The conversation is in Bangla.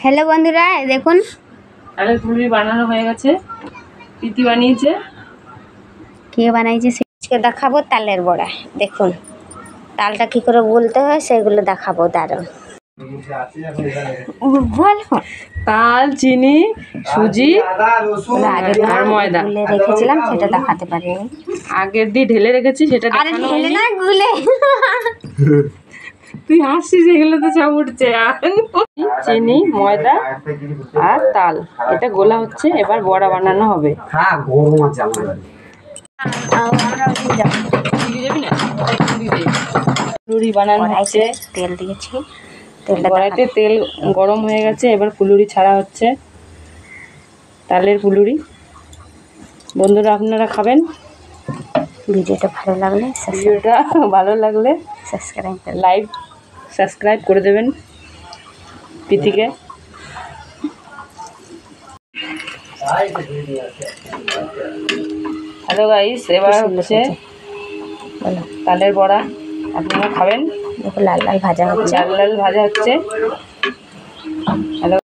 হ্যালো বন্ধুরা, দেখুন তালের পুলি বানানো হয়ে গেছে। প্রীতি বানিয়েছে। কে বানাইছে সেটা দেখাবো। তালের বড়া দেখুন, তালটা কি করে গুলতে হয় সেগুলো দেখাবো। দাঁড়ান, তাল, চিনি, সুজি আর ময়দা গুলে রেখেছিলাম, সেটা দেখাতে পারিনি। আগের দিয়ে ঢেলে রেখেছি, সেটা আরে দেখানো ঢেলে হয়নি। না, গুলে। তুই হাসছিস, এগুলো তো সব উঠছে। চিনি, ময়দা আর তাল, এটা গোলা হচ্ছে। এবার বড়া বানানো হবে। ফুলুরি বানানো হচ্ছে। তেল দিয়েছি, কড়াইতে তেল গরম হয়ে গেছে। এবার ফুলুরি ছাড়া হচ্ছে, তালের ফুলুরি। বন্ধুরা, আপনারা খাবেন। ভিডিওটা ভালো লাগলে সাবস্ক্রাইব করে দেবেন প্রীতিকে। হ্যালো গাইস, এবার হচ্ছে তালের বড়া। আপনারা খাবেন। লাল লাল ভাজা হচ্ছে। লাল লাল ভাজা হচ্ছে। হ্যালো।